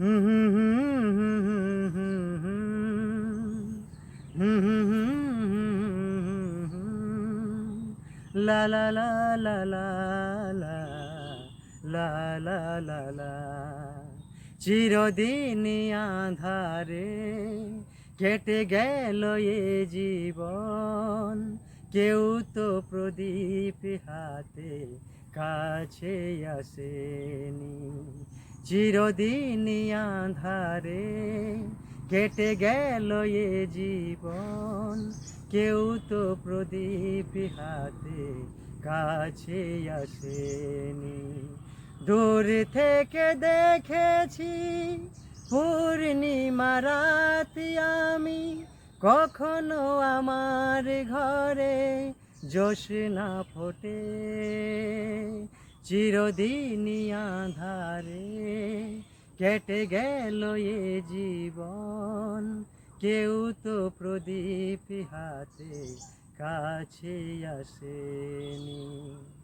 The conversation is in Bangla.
হুম হুম হুম হুম হুম হুম হুম হুম হুম হুম লা লা লা লা লা লা লা লা লা লা চিরদিন আঁধারে কেটে গেল এ জীবন, কেউ তো প্রদীপ হাতে কাছে আসেনি। চিরদিন আঁধারে কেটে গেল এ জীবন, কেউ তো প্রদীপ হাতে কাছে আসেনি। দূর থেকে দেখেছি পূর্ণিমা রাত আমি, কখনো আমার ঘরে জ্যোৎস্না ফোটে। চিরদিন আঁধারে কেটে গেল এ জীবন, কেউ তো প্রদীপ হাতে কাছে আসেনি।